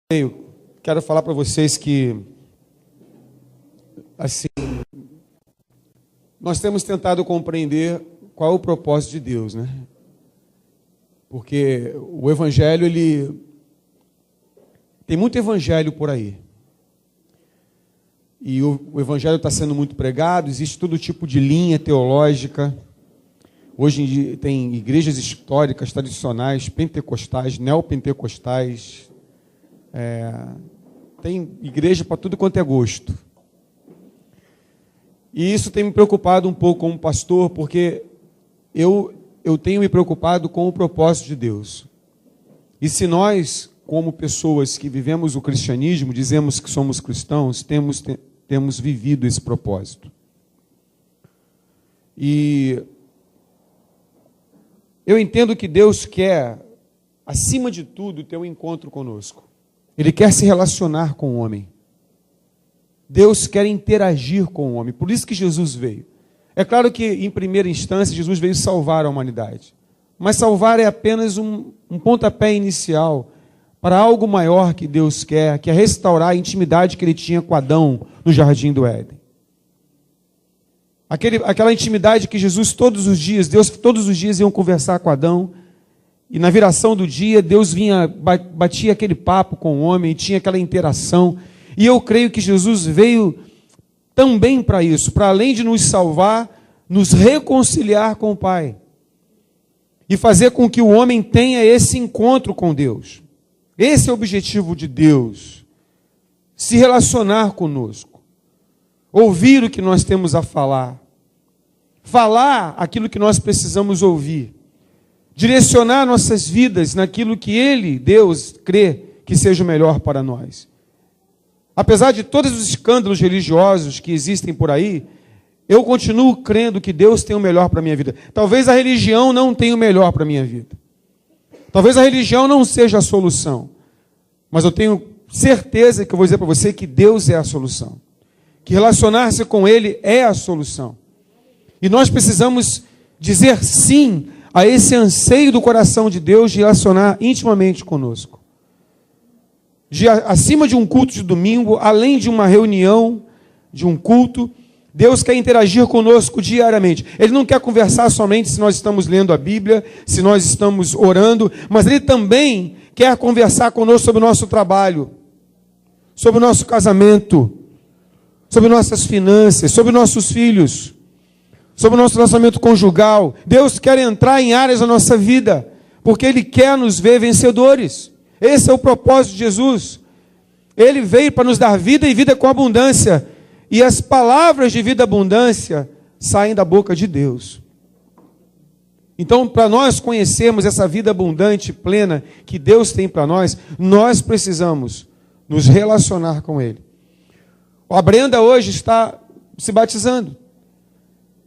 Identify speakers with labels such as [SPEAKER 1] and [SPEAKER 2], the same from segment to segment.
[SPEAKER 1] Eu quero falar para vocês que, assim, nós temos tentado compreender qual é o propósito de Deus, né? Porque o Evangelho, tem muito Evangelho por aí. E o Evangelho está sendo muito pregado, existe todo tipo de linha teológica. Hoje em dia tem igrejas históricas, tradicionais, pentecostais, neopentecostais. Tem igreja para tudo quanto é gosto. E isso tem me preocupado um pouco como pastor, porque eu tenho me preocupado com o propósito de Deus. E se nós, como pessoas que vivemos o cristianismo, dizemos que somos cristãos, temos vivido esse propósito. E eu entendo que Deus quer, acima de tudo, ter um encontro conosco. Ele quer se relacionar com o homem. Deus quer interagir com o homem. Por isso que Jesus veio. É claro que, em primeira instância, Jesus veio salvar a humanidade. Mas salvar é apenas um pontapé inicial para algo maior que Deus quer, que é restaurar a intimidade que ele tinha com Adão no Jardim do Éden. Aquela intimidade que Deus todos os dias iam conversar com Adão. E na viração do dia, Deus batia aquele papo com o homem, e tinha aquela interação. E eu creio que Jesus veio também para isso, para além de nos salvar, nos reconciliar com o Pai. E fazer com que o homem tenha esse encontro com Deus. Esse é o objetivo de Deus. Se relacionar conosco. Ouvir o que nós temos a falar. Falar aquilo que nós precisamos ouvir. Direcionar nossas vidas naquilo que Ele, Deus, crê que seja o melhor para nós. Apesar de todos os escândalos religiosos que existem por aí, eu continuo crendo que Deus tem o melhor para a minha vida. Talvez a religião não tenha o melhor para a minha vida. Talvez a religião não seja a solução. Mas eu tenho certeza que eu vou dizer para você que Deus é a solução. Que relacionar-se com Ele é a solução. E nós precisamos dizer sim a esse anseio do coração de Deus de relacionar intimamente conosco. Acima de um culto de domingo, além de uma reunião, de um culto, Deus quer interagir conosco diariamente. Ele não quer conversar somente se nós estamos lendo a Bíblia, se nós estamos orando, mas Ele também quer conversar conosco sobre o nosso trabalho, sobre o nosso casamento, sobre nossas finanças, sobre nossos filhos, sobre o nosso relacionamento conjugal. Deus quer entrar em áreas da nossa vida, porque Ele quer nos ver vencedores. Esse é o propósito de Jesus. Ele veio para nos dar vida e vida com abundância. E as palavras de vida e abundância saem da boca de Deus. Então, para nós conhecermos essa vida abundante e plena que Deus tem para nós, nós precisamos nos relacionar com Ele. A Brenda hoje está se batizando.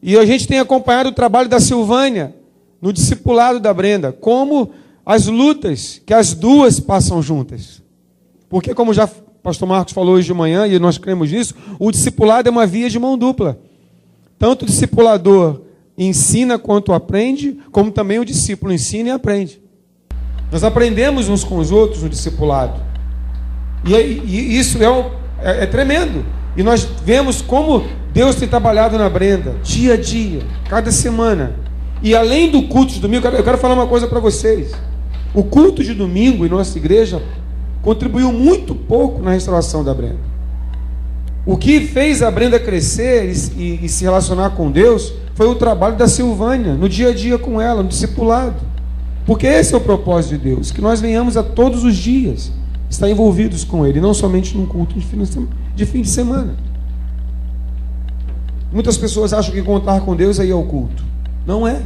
[SPEAKER 1] E a gente tem acompanhado o trabalho da Silvânia no discipulado da Brenda, como as lutas que as duas passam juntas. Porque, como já o pastor Marcos falou hoje de manhã, e nós cremos nisso, o discipulado é uma via de mão dupla. Tanto o discipulador ensina quanto aprende, como também o discípulo ensina e aprende. Nós aprendemos uns com os outros no discipulado. E isso é tremendo. E nós vemos como Deus tem trabalhado na Brenda, dia a dia, cada semana. E além do culto de domingo, eu quero falar uma coisa para vocês. O culto de domingo em nossa igreja contribuiu muito pouco na restauração da Brenda. O que fez a Brenda crescer e se relacionar com Deus foi o trabalho da Silvânia, no dia a dia com ela, no discipulado. Porque esse é o propósito de Deus, que nós venhamos a todos os dias estar envolvidos com Ele, não somente num culto de fim de semana. Muitas pessoas acham que contar com Deus é ir ao culto. Não é.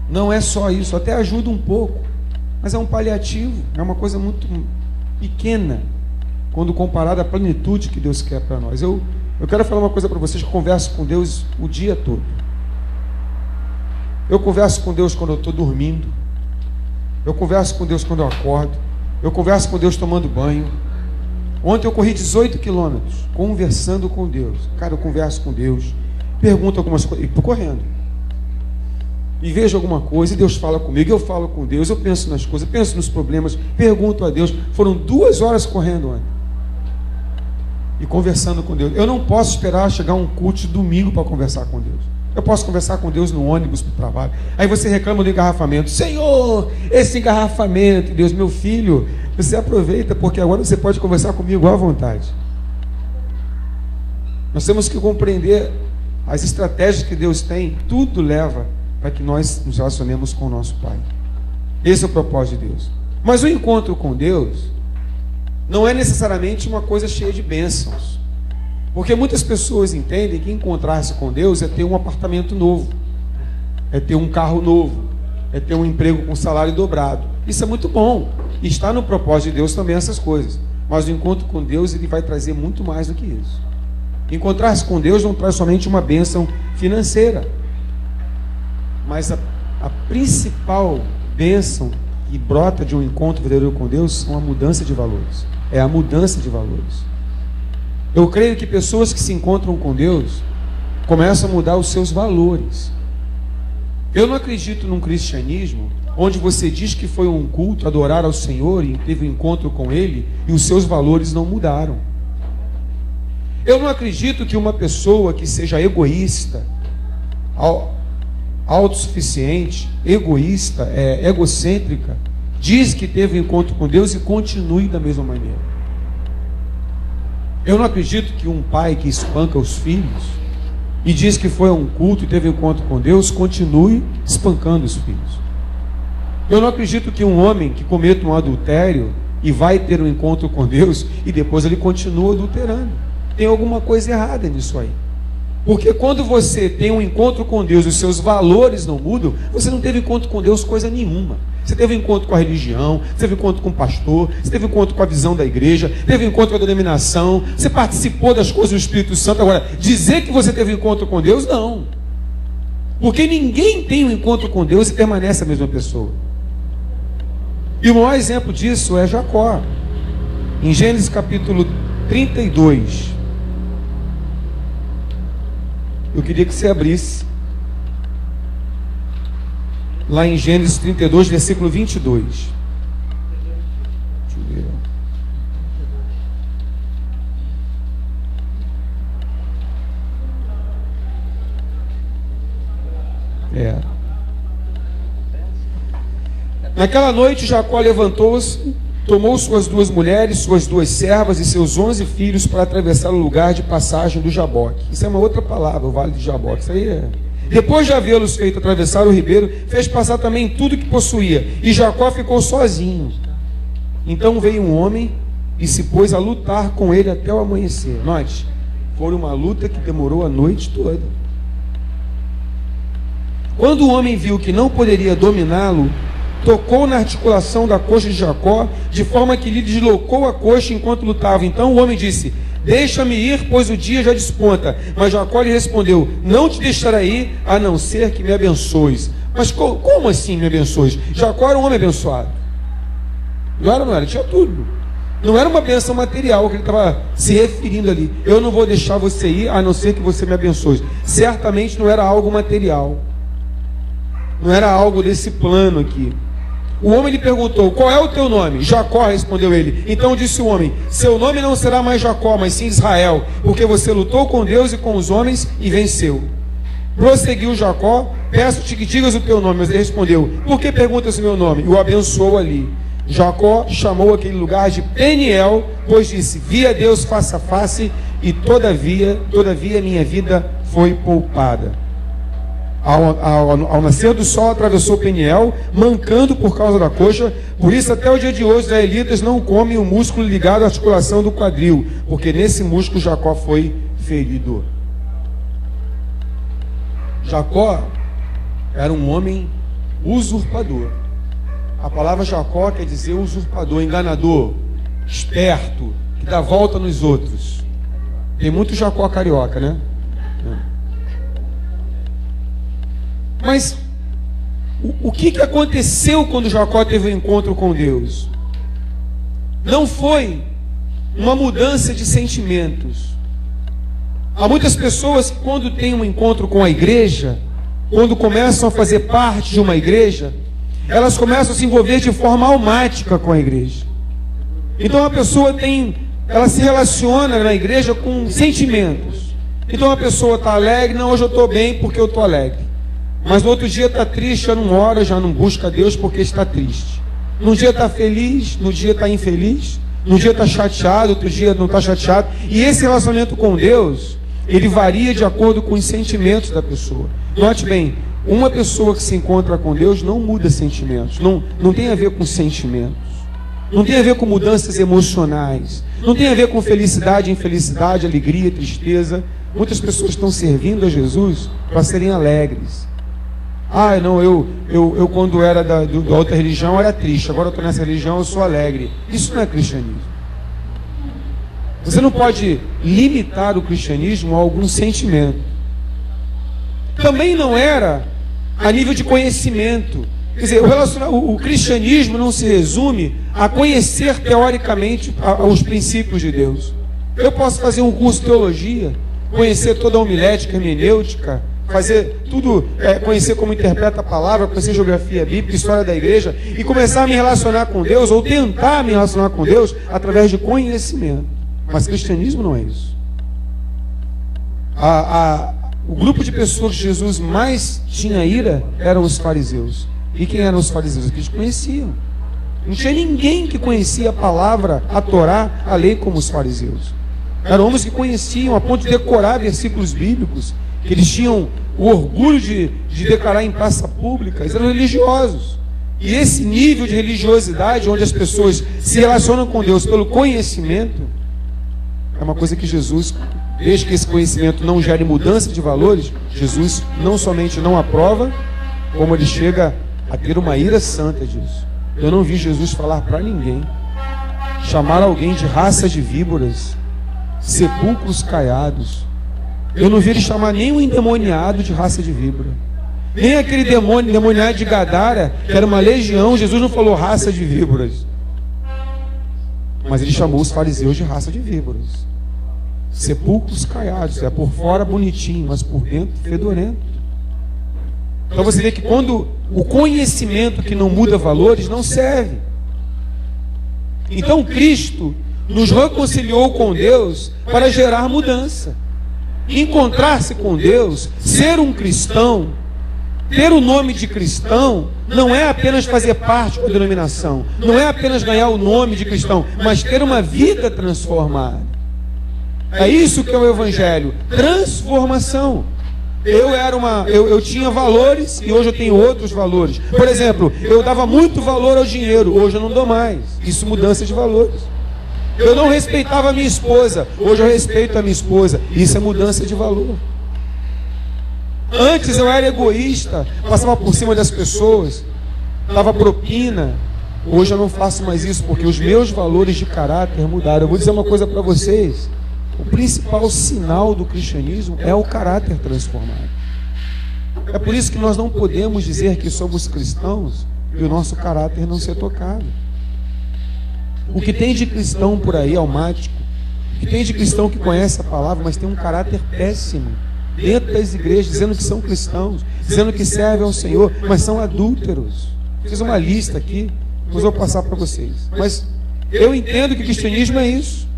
[SPEAKER 1] Não é só isso. Até ajuda um pouco. Mas é um paliativo. É uma coisa muito pequena quando comparado à plenitude que Deus quer para nós. Eu quero falar uma coisa para vocês. Eu converso com Deus o dia todo. Eu converso com Deus quando eu estou dormindo. Eu converso com Deus quando eu acordo. Eu converso com Deus tomando banho. Ontem eu corri 18 quilômetros conversando com Deus. Cara, eu converso com Deus, pergunto algumas coisas e estou correndo. e vejo alguma coisa, e Deus fala comigo, eu falo com Deus, eu penso nas coisas, penso nos problemas, pergunto a Deus. Foram 2 horas correndo ontem e conversando com Deus. Eu não posso esperar chegar um culto de domingo para conversar com Deus. Eu posso conversar com Deus no ônibus para o trabalho. Aí você reclama do engarrafamento. Senhor, esse engarrafamento. Deus, meu filho, você aproveita, porque agora você pode conversar comigo à vontade. Nós temos que compreender as estratégias que Deus tem. Tudo leva para que nós nos relacionemos com o nosso Pai. Esse é o propósito de Deus. Mas o encontro com Deus não é necessariamente uma coisa cheia de bênçãos. Porque muitas pessoas entendem que encontrar-se com Deus é ter um apartamento novo, é ter um carro novo, é ter um emprego com salário dobrado. Isso é muito bom. E está no propósito de Deus também essas coisas. Mas o encontro com Deus, ele vai trazer muito mais do que isso. Encontrar-se com Deus não traz somente uma bênção financeira. Mas a principal bênção que brota de um encontro verdadeiro com Deus são a mudança de valores. É a mudança de valores. Eu creio que pessoas que se encontram com Deus começam a mudar os seus valores. Eu não acredito num cristianismo onde você diz que foi um culto adorar ao Senhor e teve um encontro com Ele e os seus valores não mudaram. Eu não acredito que uma pessoa que seja egoísta, autossuficiente, egoísta, egocêntrica, diz que teve um encontro com Deus e continue da mesma maneira. Eu não acredito que um pai que espanca os filhos e diz que foi a um culto e teve um encontro com Deus, continue espancando os filhos. Eu não acredito que um homem que cometa um adultério e vai ter um encontro com Deus e depois ele continua adulterando. Tem alguma coisa errada nisso aí. Porque quando você tem um encontro com Deus e os seus valores não mudam, você não teve encontro com Deus coisa nenhuma. Você teve encontro com a religião, você teve encontro com o pastor, você teve encontro com a visão da igreja, teve encontro com a denominação, você participou das coisas do Espírito Santo. Agora, dizer que você teve encontro com Deus, não. Porque ninguém tem um encontro com Deus e permanece a mesma pessoa. E o maior exemplo disso é Jacó. Em Gênesis capítulo 32. Eu queria que você abrisse lá em Gênesis 32, versículo 22. Deixa eu ver. Naquela noite Jacó levantou-se, tomou suas 2 mulheres, suas 2 servas e seus 11 filhos para atravessar o lugar de passagem do Jaboque. Isso é uma outra palavra, o vale de Jaboque. Isso aí é... Depois de havê-los feito atravessar o ribeiro, fez passar também tudo que possuía, e Jacó ficou sozinho. Então veio um homem e se pôs a lutar com ele até o amanhecer. Note, foi uma luta que demorou a noite toda. Quando o homem viu que não poderia dominá-lo, tocou na articulação da coxa de Jacó, de forma que lhe deslocou a coxa enquanto lutava. Então o homem disse: deixa-me ir, pois o dia já desponta. Mas Jacó lhe respondeu: não te deixarei ir, a não ser que me abençoes. Mas como assim me abençoes? Jacó era um homem abençoado. Não era, não era, tinha tudo. Não era uma bênção material que ele estava se referindo ali. Eu não vou deixar você ir, a não ser que você me abençoe. Certamente não era algo material. Não era algo desse plano aqui. O homem lhe perguntou: qual é o teu nome? Jacó, respondeu ele. Então disse o homem: seu nome não será mais Jacó, mas sim Israel, porque você lutou com Deus e com os homens e venceu. Prosseguiu Jacó: peço-te que digas o teu nome. Mas ele respondeu: por que perguntas o meu nome? E o abençoou ali. Jacó chamou aquele lugar de Peniel, pois disse: vi a Deus face a face, e todavia minha vida foi poupada. Ao nascer do sol atravessou Peniel, mancando por causa da coxa. Por isso até o dia de hoje os israelitas não comem o músculo ligado à articulação do quadril, porque nesse músculo Jacó foi ferido. Jacó era um homem usurpador. A palavra Jacó quer dizer usurpador, enganador, esperto, que dá volta nos outros. Tem muito Jacó carioca, né? Mas o que aconteceu quando Jacó teve um encontro com Deus? Não foi uma mudança de sentimentos. Há muitas pessoas que quando têm um encontro com a igreja, quando começam a fazer parte de uma igreja, elas começam a se envolver de forma almática com a igreja. Então a pessoa ela se relaciona na igreja com sentimentos. Então a pessoa está alegre, não, hoje eu estou bem porque eu estou alegre. Mas no outro dia está triste, já não ora, já não busca Deus porque está triste. Num dia está feliz, no dia está infeliz. Num dia está chateado, outro dia não está chateado. E esse relacionamento com Deus, ele varia de acordo com os sentimentos da pessoa. Note bem, uma pessoa que se encontra com Deus não muda sentimentos. Não tem a ver com sentimentos. Não tem a ver com mudanças emocionais. Não tem a ver com felicidade, infelicidade, alegria, tristeza. Muitas pessoas estão servindo a Jesus para serem alegres. Ah, não, eu quando era da outra religião era triste, agora eu estou nessa religião, eu sou alegre. Isso não é cristianismo. Você não pode limitar o cristianismo a algum sentimento. Também não era a nível de conhecimento. Quer dizer, o cristianismo não se resume a conhecer teoricamente os princípios de Deus. Eu posso fazer um curso de teologia, conhecer toda a homilética, hermenêutica, fazer tudo, conhecer como interpreta a palavra, conhecer geografia bíblica, história da igreja, e começar a me relacionar com Deus, ou tentar me relacionar com Deus, através de conhecimento. Mas cristianismo não é isso. O grupo de pessoas que Jesus mais tinha ira eram os fariseus. E quem eram os fariseus? Que eles conheciam. Não tinha ninguém que conhecia a palavra, a Torá, a lei como os fariseus. Eram homens que conheciam a ponto de decorar versículos bíblicos, que eles tinham o orgulho de declarar em praça pública. Eles eram religiosos. E esse nível de religiosidade, onde as pessoas se relacionam com Deus pelo conhecimento, é uma coisa que Jesus, desde que esse conhecimento não gere mudança de valores, Jesus não somente não aprova, como ele chega a ter uma ira santa disso. Eu não vi Jesus falar para ninguém, chamar alguém de raça de víboras, sepulcros caiados. Eu não vi ele chamar nem um endemoniado de raça de víbora, nem aquele endemoniado de Gadara, que era uma legião. Jesus não falou raça de víboras, mas ele chamou os fariseus de raça de víboras, sepulcros caiados. É por fora bonitinho, mas por dentro fedorento. Então você vê que quando o conhecimento que não muda valores não serve. Então Cristo nos reconciliou com Deus para gerar mudança. Encontrar-se com Deus, ser um cristão, ter o nome de cristão, não é apenas fazer parte da denominação, não é apenas ganhar o nome de cristão, mas ter uma vida transformada. É isso que é o Evangelho, transformação. Eu tinha valores e hoje eu tenho outros valores. Por exemplo, eu dava muito valor ao dinheiro, hoje eu não dou mais. Isso é mudança de valores. Eu não respeitava a minha esposa, hoje eu respeito a minha esposa. Isso é mudança de valor. Antes eu era egoísta, passava por cima das pessoas, dava propina. Hoje eu não faço mais isso porque os meus valores de caráter mudaram. Eu vou dizer uma coisa para vocês. O principal sinal do cristianismo é o caráter transformado. É por isso que nós não podemos dizer que somos cristãos e o nosso caráter não ser tocado. O que tem de cristão por aí, almático, o que tem de cristão que conhece a palavra, mas tem um caráter péssimo, dentro das igrejas, dizendo que são cristãos, dizendo que servem ao Senhor, mas são adúlteros. Fiz uma lista aqui, depois eu vou passar para vocês. Mas eu entendo que o cristianismo é isso.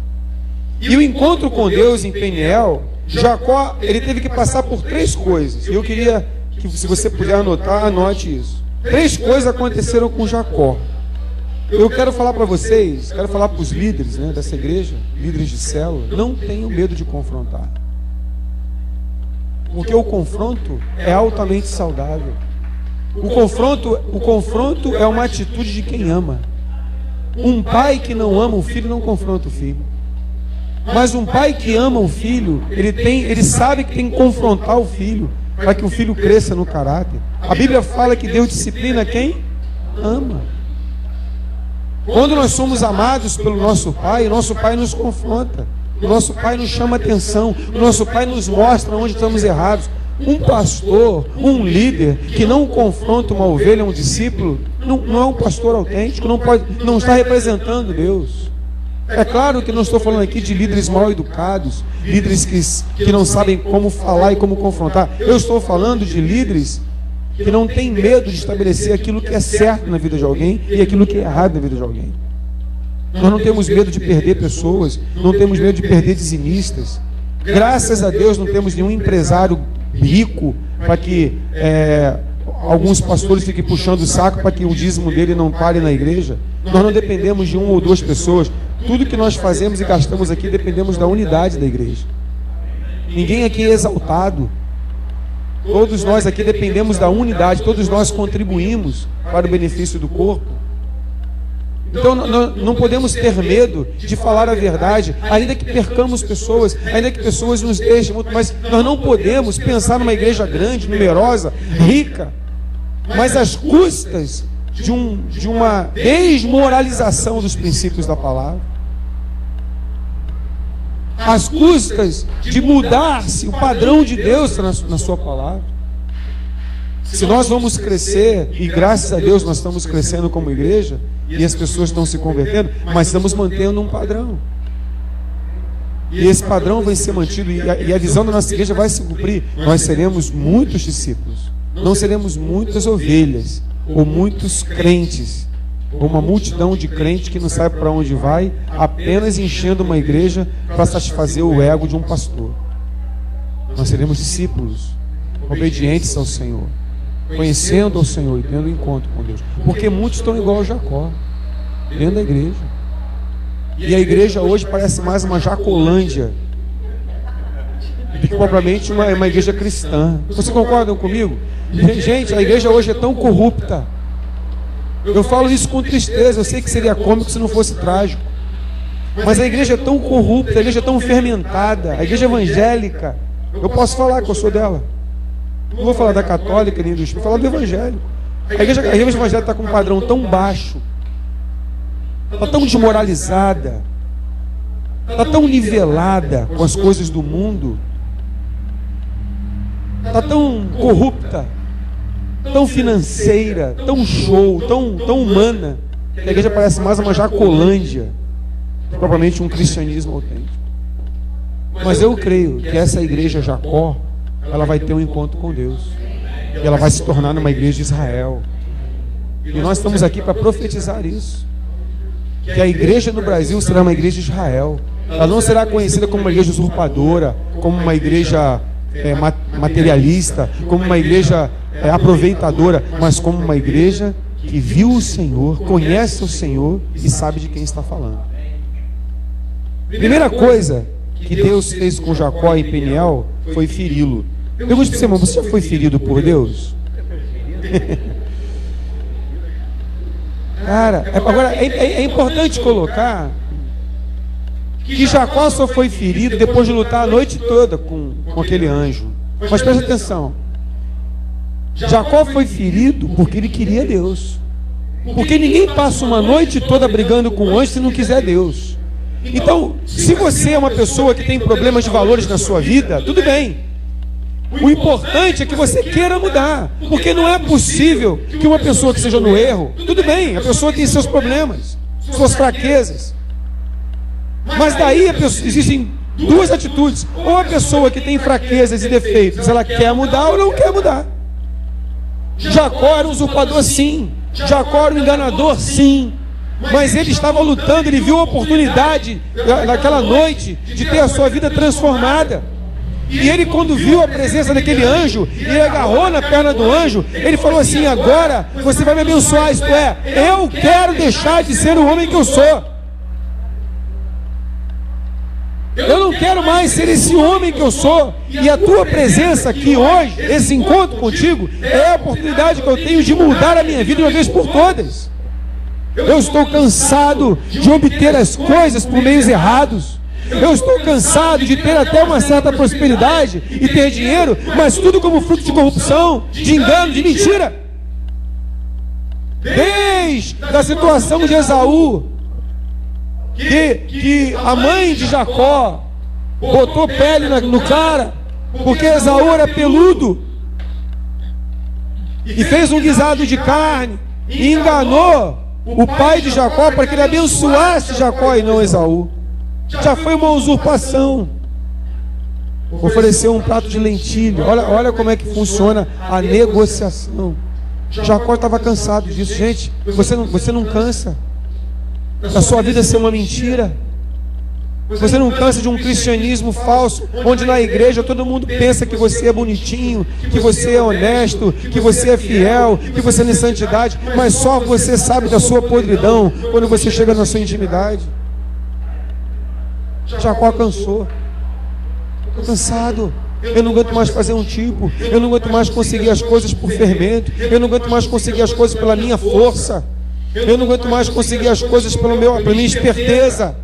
[SPEAKER 1] E o encontro com Deus em Peniel, Jacó, ele teve que passar por 3 coisas. E eu queria que, se você puder anotar, anote isso. 3 coisas aconteceram com Jacó. Eu quero falar para vocês, quero falar para os líderes, dessa igreja, líderes de célula, não tenham medo de confrontar. Porque o confronto é altamente saudável. O confronto é uma atitude de quem ama. Um pai que não ama o filho não confronta o filho. Mas um pai que ama o filho, ele sabe que tem que confrontar o filho, para que o filho cresça no caráter. A Bíblia fala que Deus disciplina quem ama. Quando nós somos amados pelo nosso pai, o nosso pai nos confronta, o nosso pai nos chama atenção, o nosso pai nos mostra onde estamos errados. Um pastor, um líder que não confronta uma ovelha, um discípulo, não é um pastor autêntico, não está representando Deus. É claro que não estou falando aqui de líderes mal educados, líderes que não sabem como falar e como confrontar. Eu estou falando de líderes que não têm medo de estabelecer aquilo que é certo na vida de alguém e aquilo que é errado na vida de alguém. Nós não temos medo de perder pessoas, não temos medo de perder dizimistas. Graças a Deus não temos nenhum empresário rico para que alguns pastores fiquem puxando o saco para que o dízimo dele não pare na igreja. Nós não dependemos de uma ou duas pessoas. Tudo que nós fazemos e gastamos aqui dependemos da unidade da igreja. Ninguém aqui é exaltado. Todos nós aqui dependemos da unidade, todos nós contribuímos para o benefício do corpo. Então não podemos ter medo de falar a verdade, ainda que percamos pessoas, ainda que pessoas nos deixem muito, mas nós não podemos pensar numa igreja grande, numerosa, rica, mas às custas de uma desmoralização dos princípios da palavra, às custas de mudar-se o padrão de Deus na sua palavra. Se nós vamos crescer, e graças a Deus nós estamos crescendo como igreja, e as pessoas estão se convertendo, mas estamos mantendo um padrão. E esse padrão vai ser mantido, e a visão da nossa igreja vai se cumprir. Nós seremos muitos discípulos, não seremos muitas ovelhas, ou muitos crentes, ou uma multidão de crentes que não sabe para onde vai, apenas enchendo uma igreja para satisfazer o ego de um pastor. Nós seremos discípulos, obedientes ao Senhor, conhecendo ao Senhor e tendo encontro com Deus. Porque muitos estão igual a Jacó, dentro da igreja. E a igreja hoje parece mais uma Jacolândia do que propriamente uma igreja cristã. Vocês concordam comigo? Gente, a igreja hoje é tão corrupta. Eu falo isso com tristeza. Eu sei que seria cômico se não fosse trágico. Mas a igreja é tão corrupta, a igreja é tão fermentada, a igreja evangélica. Eu posso falar que eu sou dela. Não vou falar da católica nem do espírito, vou falar do evangélico. A igreja evangélica está com um padrão tão baixo, está tão desmoralizada, está tão nivelada com as coisas do mundo, está tão corrupta, tão financeira, tão show, tão humana, que a igreja parece mais uma Jacolândia, propriamente um cristianismo autêntico. Mas eu creio que essa igreja Jacó, ela vai ter um encontro com Deus, e ela vai se tornar uma igreja de Israel. E nós estamos aqui para profetizar isso, que a igreja no Brasil será uma igreja de Israel. Ela não será conhecida como uma igreja usurpadora, como uma igreja materialista, como uma igreja aproveitadora, mas como uma igreja que viu o Senhor, conhece o Senhor e sabe de quem está falando. Primeira coisa que Deus fez com Jacó e Peniel foi feri-lo. Pergunte para você, irmão, você já foi ferido por Deus? Cara, agora é importante colocar que Jacó só foi ferido depois de lutar a noite toda com aquele anjo. Mas presta atenção, Jacó foi ferido porque ele queria Deus. Porque ninguém passa uma noite toda brigando com o anjo se não quiser Deus. Então, se você é uma pessoa que tem problemas de valores na sua vida, tudo bem. O importante é que você queira mudar. Porque não é possível que uma pessoa que seja no erro, tudo bem, a pessoa tem seus problemas, suas fraquezas. Mas daí existem duas atitudes. Ou a pessoa que tem fraquezas e defeitos, ela quer mudar ou não quer mudar. Jacó era um usurpador, sim. Jacó era um enganador, sim. Mas ele estava lutando, ele viu a oportunidade naquela noite de ter a sua vida transformada. E ele, quando viu a presença daquele anjo, ele agarrou na perna do anjo, ele falou assim: agora você vai me abençoar, isto é, eu quero deixar de ser o homem que eu sou. Eu não quero mais ser esse homem que eu sou. E a tua presença aqui hoje, esse encontro contigo, é a oportunidade que eu tenho de mudar a minha vida de uma vez por todas. Eu estou cansado de obter as coisas por meios errados. Eu estou cansado de ter até uma certa prosperidade e ter dinheiro, mas tudo como fruto de corrupção, de engano, de mentira. Desde a situação de Esaú, que a mãe de Jacó botou pele no cara, porque Esaú era peludo, e fez um guisado de carne, e enganou o pai de Jacó, para que ele abençoasse Jacó e não Esaú. Já foi uma usurpação. Ofereceu um prato de lentilha. Olha como é que funciona a negociação. Jacó estava cansado disso. Gente, você não cansa da sua vida ser uma mentira? Você não cansa de um cristianismo falso, onde na igreja todo mundo pensa que você é bonitinho, que você é honesto, que você é fiel, que você tem santidade, mas só você sabe da sua podridão quando você chega na sua intimidade. Jacó cansou. Estou cansado. Eu não aguento mais fazer um tipo. Eu não aguento mais conseguir as coisas por fermento. Eu não aguento mais conseguir as coisas pela minha força. Eu não aguento mais conseguir as coisas pela minha esperteza.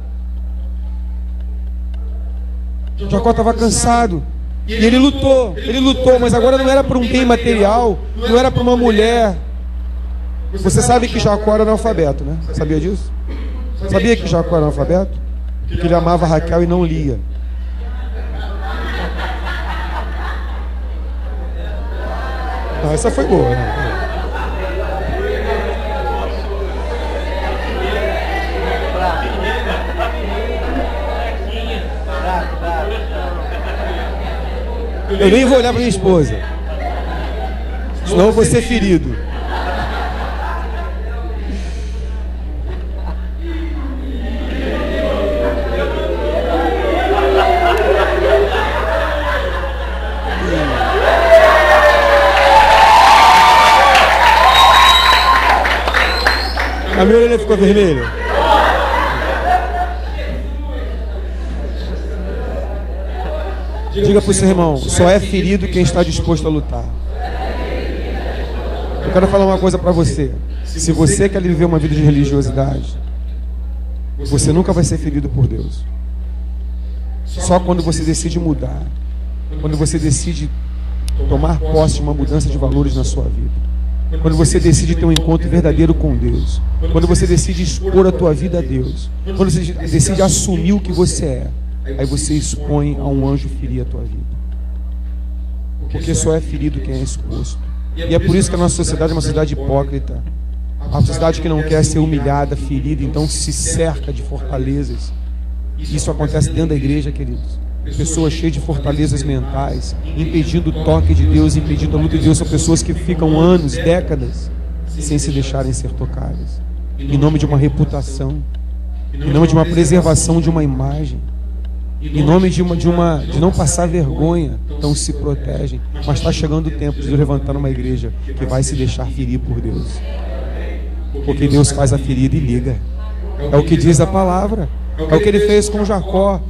[SPEAKER 1] Jacó estava cansado. E ele lutou, mas agora não era por um bem material, não era por uma mulher. Você sabe que Jacó era analfabeto, né? Sabia disso? Sabia que Jacó era analfabeto? Porque ele amava Raquel e não lia. Ah, essa foi boa, né? Eu nem vou olhar para minha esposa, senão eu vou ser ferido. A minha orelha ficou vermelha. Diga para o seu irmão, só é ferido quem está disposto a lutar. Eu quero falar uma coisa para você. Se você quer viver uma vida de religiosidade, você nunca vai ser ferido por Deus. Só quando você decide mudar, quando você decide tomar posse de uma mudança de valores na sua vida, quando você decide ter um encontro verdadeiro com Deus, quando você decide expor a tua vida a Deus, quando você decide assumir o que você é, aí você expõe a um anjo ferir a tua vida. Porque só é ferido quem é exposto. E é por isso que a nossa sociedade é uma sociedade hipócrita. Uma sociedade que não quer ser humilhada, ferida, então se cerca de fortalezas. Isso acontece dentro da igreja, queridos. Pessoas cheias de fortalezas mentais, impedindo o toque de Deus, impedindo a luta de Deus. São pessoas que ficam anos, décadas, sem se deixarem ser tocadas. Em nome de uma reputação, em nome de uma preservação de uma imagem, em nome de não passar vergonha, então se protegem. Mas está chegando o tempo de levantar uma igreja que vai se deixar ferir por Deus. Porque Deus faz a ferida e liga. É o que diz a palavra. É o que ele fez com Jacó.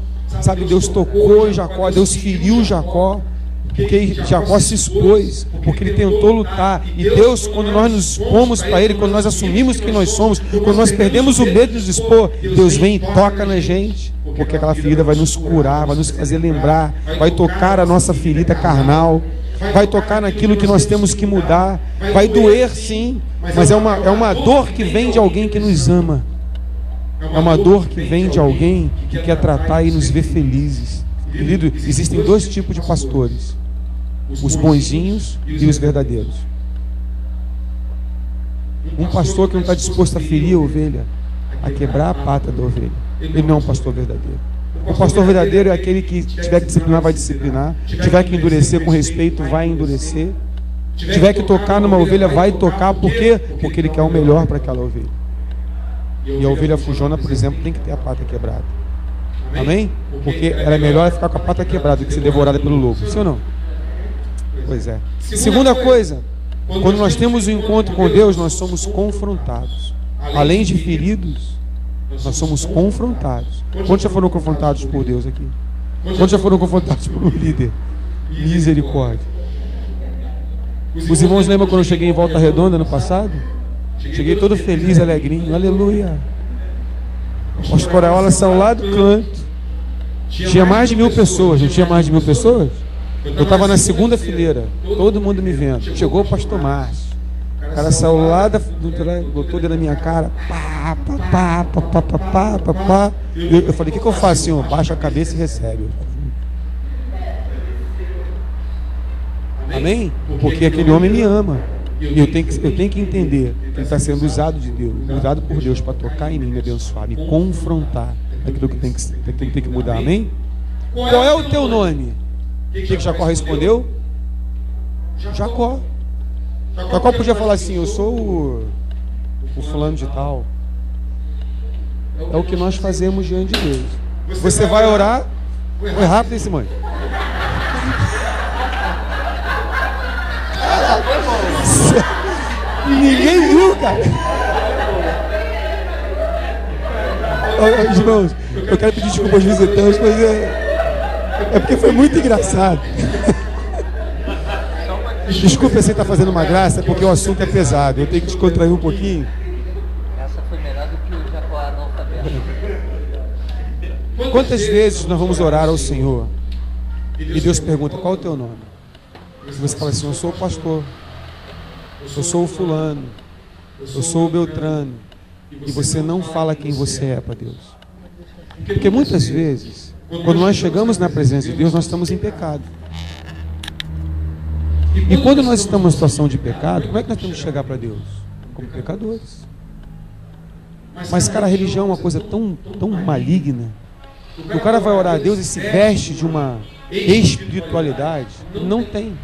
[SPEAKER 1] Sabe, Deus tocou em Jacó, Deus feriu Jacó, porque Jacó se expôs, porque ele tentou lutar. E Deus, quando nós nos expomos para Ele, quando nós assumimos quem nós somos, quando nós perdemos o medo de nos expor, Deus vem e toca na gente, porque aquela ferida vai nos curar, vai nos fazer lembrar, vai tocar a nossa ferida carnal, vai tocar naquilo que nós temos que mudar. Vai doer sim, mas é uma dor que vem de alguém que nos ama. É uma dor que vem de alguém que quer tratar e nos ver felizes. Querido, existem dois tipos de pastores: os bonzinhos e os verdadeiros. Um pastor que não está disposto a ferir a ovelha, a quebrar a pata da ovelha, ele não é um pastor verdadeiro. O pastor verdadeiro é aquele que tiver que disciplinar, vai disciplinar. Tiver que endurecer com respeito, vai endurecer. Tiver que tocar numa ovelha, vai tocar. Por quê? Porque ele quer o melhor para aquela ovelha. E a ovelha fujona, por exemplo, tem que ter a pata quebrada. Amém? Porque ela é melhor ficar com a pata quebrada do que ser devorada pelo lobo. Sim ou não? Pois é. Segunda coisa, quando nós temos um encontro com Deus, nós somos confrontados. Além de feridos, nós somos confrontados. Quantos já foram confrontados por Deus aqui? Quantos já foram confrontados por um líder? Misericórdia. Os irmãos lembram quando eu cheguei em Volta Redonda no passado? Cheguei todo feliz, alegrinho, aleluia. Os coraolas são lá do canto. Tinha mais de 1.000 pessoas, não tinha mais de 1.000 pessoas? Eu estava na segunda fileira, todo mundo me vendo. Chegou o pastor Márcio. O cara saiu lá, botou dentro da minha cara. Pá. Eu falei, o que eu faço, senhor? Baixa a cabeça e recebe. Amém? Porque aquele homem me ama. E eu tenho que entender que ele está sendo usado de Deus, usado por Deus para tocar em mim, me abençoar, me confrontar aquilo que tem que mudar. Amém? Qual é o teu nome? O que Jacó respondeu? Jacó. Jacó podia falar assim: eu sou o fulano de tal. É o que nós fazemos diante de Deus. Você vai orar. Foi rápido esse mãe. Ninguém viu, cara. Irmãos, eu quero pedir desculpa aos visitantes, mas é porque foi muito engraçado. Desculpa se está fazendo uma graça, porque o assunto é pesado. Eu tenho que descontrair um pouquinho.
[SPEAKER 2] Essa foi melhor do que o Jacó analfabeto.
[SPEAKER 1] Quantas vezes nós vamos orar ao Senhor e Deus pergunta: qual é o teu nome? E você fala assim: eu sou o pastor, eu sou o fulano, eu sou o Beltrano. E você não fala quem você é para Deus. Porque muitas vezes, quando nós chegamos na presença de Deus, nós estamos em pecado. E quando nós estamos em situação de pecado, como é que nós temos que chegar para Deus? Como pecadores. Mas, cara, a religião é uma coisa tão maligna. O cara vai orar a Deus e se veste de uma espiritualidade. Não tem.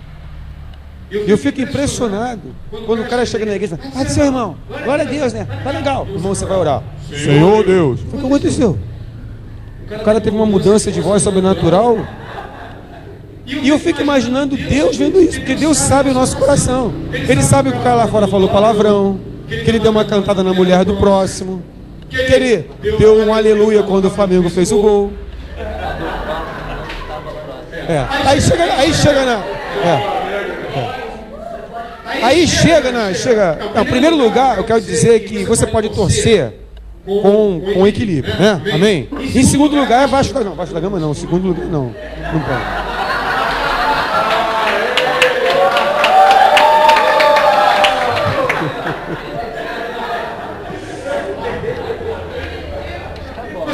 [SPEAKER 1] Eu fico impressionado quando o cara chega na igreja e fala: seu irmão, glória a Deus, né? Tá legal. Irmão, você vai orar: Senhor Deus. O que aconteceu? O cara teve uma mudança de voz sobrenatural. E eu fico imaginando Deus vendo isso, porque Deus sabe o nosso coração. Ele sabe que o cara lá fora falou palavrão, que ele deu uma cantada na mulher do próximo, que ele deu um aleluia quando o Flamengo fez o gol. Aí chega na. Em primeiro lugar, eu quero dizer que você pode torcer com equilíbrio, né? Amém? Em segundo lugar é Vasco da Gama. Vasco da Gama não, em segundo lugar não. Não pode.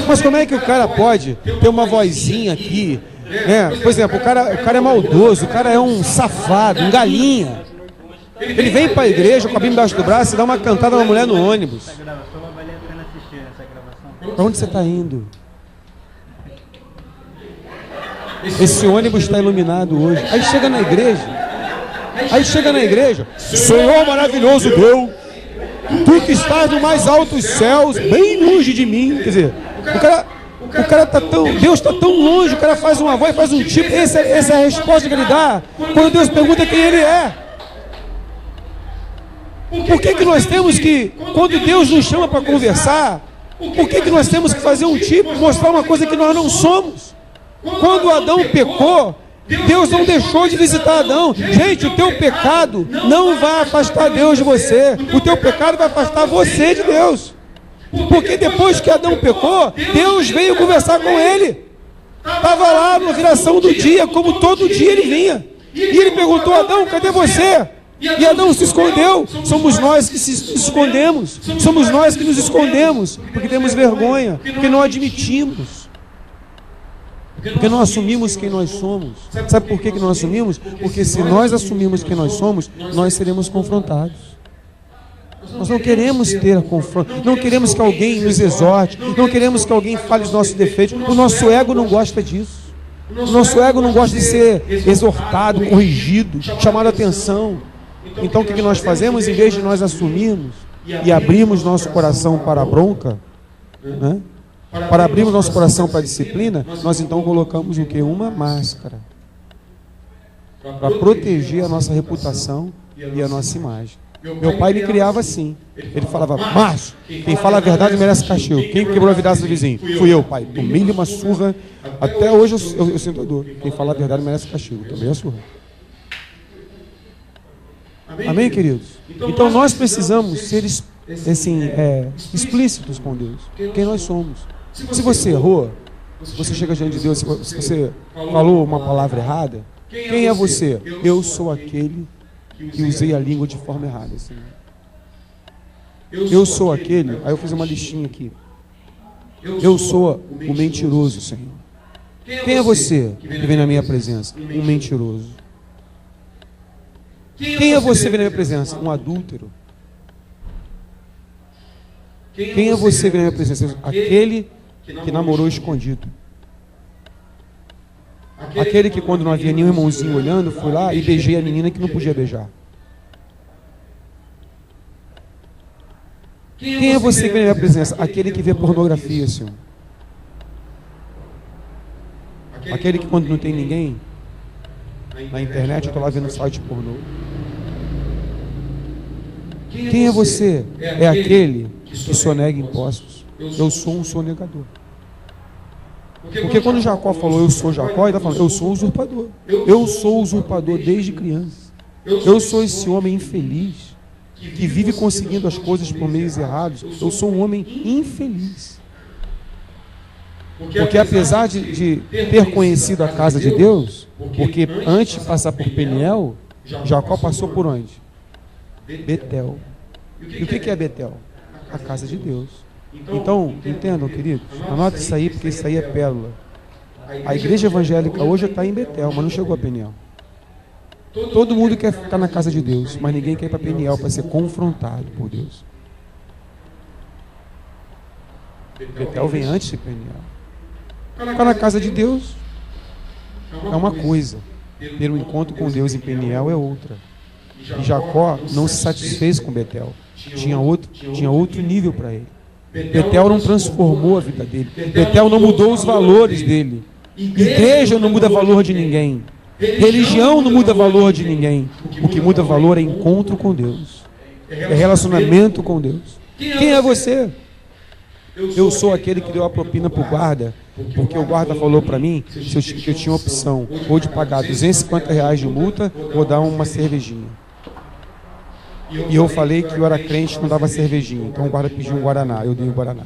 [SPEAKER 1] Mas como é que o cara pode ter uma vozinha aqui, né? Por exemplo, o cara é maldoso, o cara é um safado, um galinha. Ele vem para a igreja com a Bíblia embaixo do braço e dá uma cantada na mulher no ônibus. Para onde você está indo? Esse ônibus está iluminado hoje. Aí chega na igreja, Senhor maravilhoso Deus, tu que estás no mais altos céus, bem longe de mim. Quer dizer, o cara tá tão, Deus está tão longe, o cara faz uma voz, faz um tipo. Essa é a resposta que ele dá quando Deus pergunta quem ele é. Por que nós temos que, quando Deus nos chama para conversar, por que nós temos que fazer um tipo, mostrar uma coisa que nós não somos? Quando Adão pecou, Deus não deixou de visitar Adão. Gente, o teu pecado não vai afastar Deus de você. O teu pecado vai afastar você de Deus. Porque depois que Adão pecou, Deus veio conversar com ele. Estava lá na viração do dia, como todo dia ele vinha. E ele perguntou: Adão, cadê você? E Adão se escondeu. Somos nós que se escondemos. Somos nós que nos escondemos, porque temos vergonha, porque não admitimos, porque não assumimos quem nós somos. Sabe por que não assumimos? Porque se nós assumirmos quem nós somos, nós seremos confrontados. Nós não queremos ter confronto, não queremos que alguém nos exorte, não queremos que alguém fale os nossos defeitos. O nosso ego não gosta disso. O nosso ego não gosta de ser exortado, corrigido, chamado a atenção. Então o que nós fazemos? Em vez de nós assumirmos e abrirmos nosso coração para a bronca, né? Para abrirmos nosso coração para a disciplina, nós então colocamos o quê? Uma máscara para proteger a nossa reputação e a nossa imagem. Meu pai me criava assim. Ele falava: Márcio, quem fala a verdade merece castigo. Quem quebrou a vidraça do vizinho? Fui eu, pai. Tomei-lhe uma surra. Até hoje eu sinto a dor. Quem fala a verdade merece castigo. Tomei a surra. Amém, queridos? Então nós precisamos ser assim, explícitos com Deus. Quem nós somos. Se você errou, você chega diante de Deus, se você falou uma palavra errada, quem é você? Eu sou aquele que usei a língua de forma errada, Senhor. Eu sou aquele. Aí eu fiz uma listinha aqui. Eu sou o mentiroso, Senhor. Quem é você que vem na minha presença? Um mentiroso. Quem é você vendo a minha presença? Um adúltero. Quem é você vendo a minha presença? Aquele que namorou escondido. Aquele que, quando não havia nenhum irmãozinho olhando, foi lá e beijei a menina que não podia beijar. Quem é você que vem na minha presença? Aquele que vê pornografia, Senhor. Aquele que, quando não tem ninguém na internet, eu estou lá vendo site pornô. Quem é você? É aquele que sonega impostos. Eu sou um sonegador. Porque quando Jacó falou, eu sou Jacó, ele está falando, eu sou usurpador. Eu sou usurpador desde criança. Eu sou esse homem infeliz que vive conseguindo as coisas por meios errados. Eu sou um homem infeliz. Porque apesar de ter conhecido a casa de Deus, porque antes de passar por Peniel, Jacó passou por onde? Betel. E o que é Betel? A casa de Deus. Então, entendam, queridos, anote isso aí, porque isso aí é pérola. A igreja evangélica hoje está em Betel, mas não chegou a Peniel. Todo mundo quer ficar na casa de Deus, mas ninguém quer ir para Peniel para ser confrontado por Deus. Betel vem antes de Peniel. Ficar na casa de Deus é uma coisa, ter um encontro com Deus em Peniel é outra. E Jacó não se satisfez com Betel, tinha outro nível para ele. Betel não transformou a vida dele, Betel não mudou os valores dele. Igreja não muda valor de ninguém, religião não muda valor de ninguém. O que muda valor é encontro com Deus, é relacionamento com Deus. Quem é você? Eu sou aquele que deu a propina para o guarda, porque o guarda falou para mim que eu tinha opção ou de pagar R$250 de multa ou dar uma cervejinha. E eu falei que eu era crente e não dava cervejinha. Então o guarda pediu um Guaraná, eu dei o Guaraná.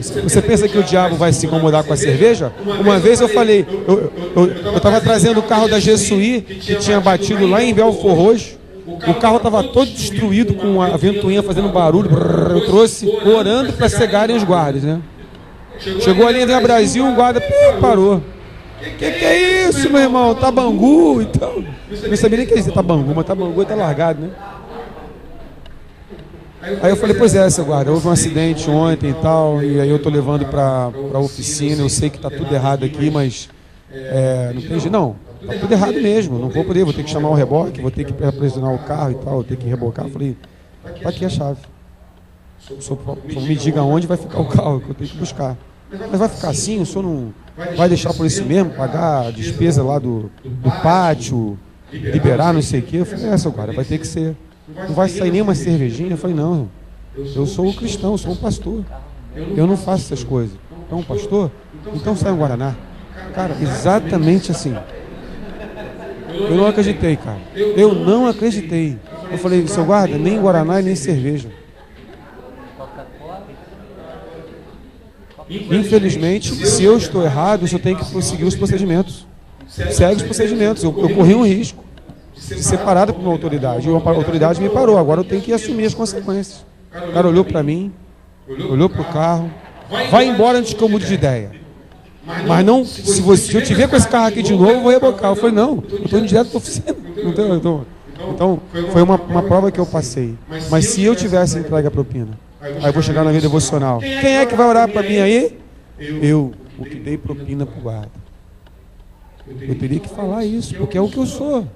[SPEAKER 1] Você pensa que o diabo vai se incomodar com a cerveja? Uma vez eu falei, eu estava trazendo o carro da Jesuí, que tinha batido lá em Belfort Roxo. O carro estava todo destruído, com a ventoinha fazendo barulho. Eu trouxe orando para cegarem os guardas, né? Chegou ali em Brasil, o guarda parou. Que é isso, meu irmão? Tá Bangu e tal. Não sabia nem que ia tá Bangu, mas tá Bangu tá largado, né? Aí eu falei, pois é, seu guarda, houve um acidente ontem e tal, e aí eu tô levando pra oficina, eu sei que tá tudo errado aqui, mas não tem jeito, não, tá tudo errado mesmo, não vou poder, vou ter que chamar o reboque, vou ter que apresionar o carro e tal, vou ter que rebocar. Eu falei, tá aqui a chave. Só me diga onde vai ficar o carro, que eu tenho que buscar. Mas vai ficar assim, o senhor não vai deixar por isso mesmo, pagar a despesa lá do pátio, liberar não sei o quê? Eu falei, seu guarda, vai ter que ser. Não vai sair nenhuma cervejinha? Eu falei, não, eu sou um cristão, eu sou um pastor. Eu não faço essas coisas. Então, pastor, então sai um Guaraná. Cara, exatamente assim. Eu não acreditei, cara. Eu não acreditei. Eu falei, seu guarda, nem Guaraná e nem cerveja. Infelizmente, se eu estou errado, eu tenho que prosseguir os procedimentos. Segue os procedimentos. Eu corri um risco de ser parado por uma autoridade. E uma autoridade me parou. Agora eu tenho que assumir as consequências. O cara olhou para mim, olhou para o carro. Vai embora antes que eu mude de ideia. Mas não, se eu te ver com esse carro aqui de novo, eu vou rebocar. Eu falei, não, eu estou indo direto para a oficina. Então, foi uma prova que eu passei. Mas se eu tivesse entregue a propina, aí eu vou chegar na vida devocional. Quem é que vai orar para mim aí? Eu, o que dei propina para o guarda. Eu teria que falar isso, porque é o que eu sou.